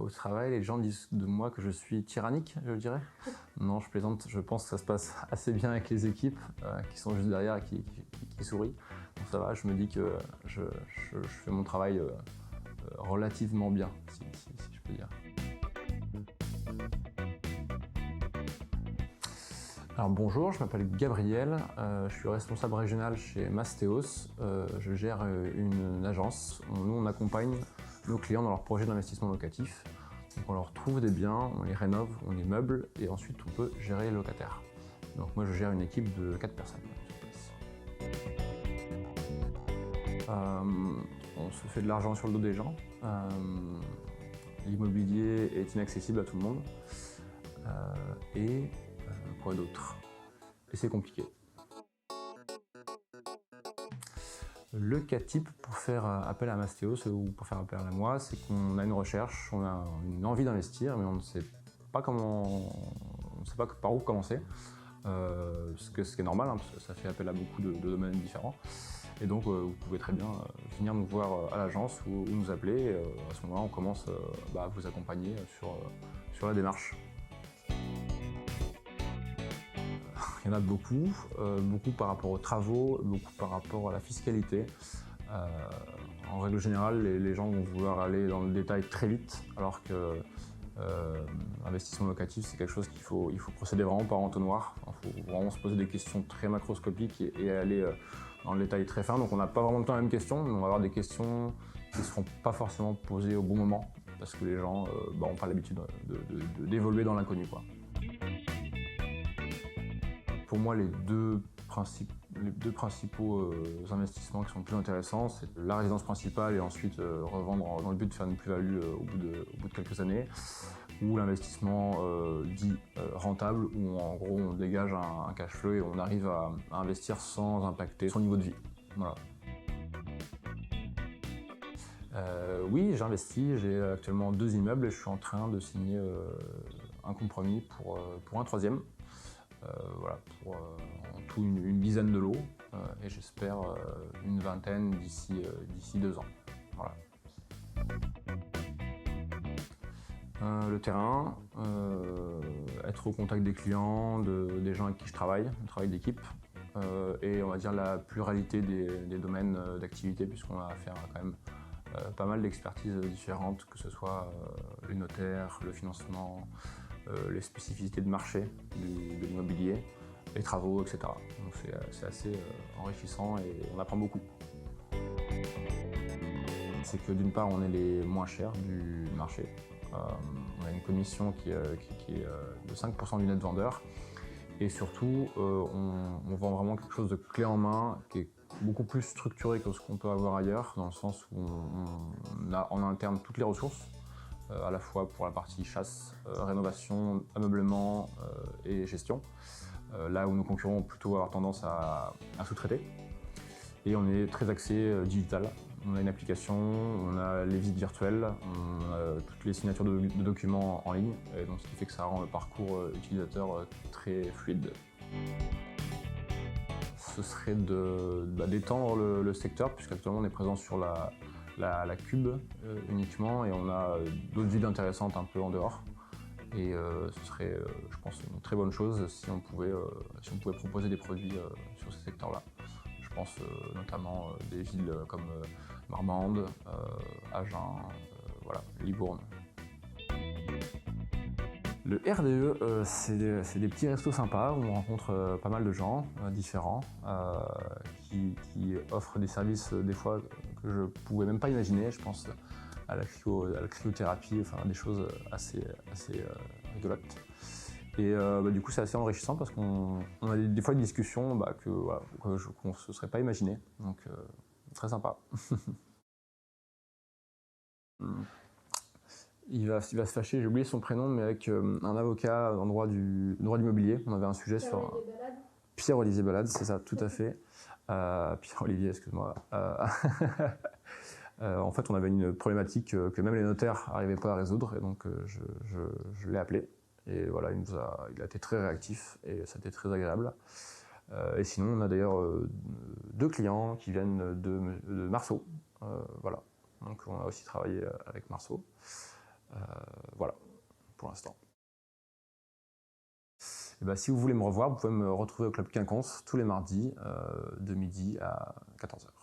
Au travail, les gens disent de moi que je suis tyrannique, je dirais. Non, je plaisante, je pense que ça se passe assez bien avec les équipes qui sont juste derrière et qui sourient. Donc ça va, je me dis que je fais mon travail relativement bien, si je peux dire. Alors bonjour, je m'appelle Gabriel, je suis responsable régional chez Mastéos. Je gère une agence. Nous, on accompagne nos clients dans leurs projets d'investissement locatif. Donc on leur trouve des biens, on les rénove, on les meuble et ensuite on peut gérer les locataires. Donc moi je gère une équipe de 4 personnes sur place. On se fait de l'argent sur le dos des gens. L'immobilier est inaccessible à tout le monde. Quoi d'autre? Et c'est compliqué. Le cas type pour faire appel à Mastéos ou pour faire appel à moi, c'est qu'on a une recherche, on a une envie d'investir, mais on ne sait pas par où commencer. Ce qui est normal, hein, parce que ça fait appel à beaucoup de domaines différents. Et donc vous pouvez très bien venir nous voir à l'agence ou nous appeler. Et, à ce moment-là, on commence à vous accompagner sur la démarche. Il y en a beaucoup, beaucoup par rapport aux travaux, beaucoup par rapport à la fiscalité. En règle générale, les gens vont vouloir aller dans le détail très vite, alors que l'investissement locatif, c'est quelque chose il faut procéder vraiment par entonnoir. Il faut vraiment se poser des questions très macroscopiques et aller dans le détail très fin. Donc on n'a pas vraiment le temps à la même question, mais on va avoir des questions qui ne seront pas forcément posées au bon moment, parce que les gens n'ont pas l'habitude d'évoluer dans l'inconnu, quoi. Pour moi, les deux principaux investissements qui sont plus intéressants, c'est la résidence principale et ensuite revendre dans le but de faire une plus-value au bout de quelques années, ou l'investissement dit rentable, où en gros on dégage un cash flow et on arrive à investir sans impacter son niveau de vie. Voilà. Oui, j'investis, j'ai actuellement 2 immeubles et je suis en train de signer un compromis pour un troisième. Voilà, pour en tout une dizaine de lots et j'espère une vingtaine d'ici 2 ans. Voilà. Le terrain, être au contact des clients, des gens avec qui je travaille, le travail d'équipe, et on va dire la pluralité des domaines d'activité, puisqu'on a affaire à quand même pas mal d'expertises différentes, que ce soit les notaires, le financement, les spécificités de marché de l'immobilier, les travaux, etc. Donc c'est assez enrichissant et on apprend beaucoup. C'est que d'une part, on est les moins chers du marché. On a une commission qui est de 5% du net vendeur. Et surtout, on vend vraiment quelque chose de clé en main, qui est beaucoup plus structuré que ce qu'on peut avoir ailleurs, dans le sens où on a en interne toutes les ressources, à la fois pour la partie chasse, rénovation, ameublement et gestion. Là où nos concurrents ont plutôt avoir tendance à sous-traiter. Et on est très axé digital. On a une application, on a les visites virtuelles, on a toutes les signatures de documents en ligne, et donc ce qui fait que ça rend le parcours utilisateur très fluide. Ce serait d'étendre le secteur, puisqu'actuellement on est présent sur la Cube uniquement, et on a d'autres villes intéressantes un peu en dehors. Et ce serait, je pense, une très bonne chose si on pouvait proposer des produits sur ces secteurs-là. Je pense notamment des villes comme Marmande, Agen, voilà, Libourne. Le RDE, c'est des petits restos sympas où on rencontre pas mal de gens différents qui offrent des services des fois que je ne pouvais même pas imaginer. Je pense à la cryothérapie, enfin des choses assez rigolotes. Et du coup, c'est assez enrichissant parce qu'on a des fois des discussions qu'on ne se serait pas imaginé. Donc, très sympa. Il va se fâcher, j'ai oublié son prénom, mais avec un avocat en droit d'immobilier. On avait un sujet sur Pierre-Olivier Balade, c'est ça, tout à fait. Pierre-Olivier, excuse-moi. En fait, on avait une problématique que même les notaires n'arrivaient pas à résoudre, et donc je l'ai appelé. Et voilà, il a été très réactif et ça a été très agréable. Et sinon, on a d'ailleurs 2 clients qui viennent de Marceau. Voilà. Donc on a aussi travaillé avec Marceau. pour l'instant. Et bah, si vous voulez me revoir, vous pouvez me retrouver au Club Quinconce tous les mardis de midi à 14h.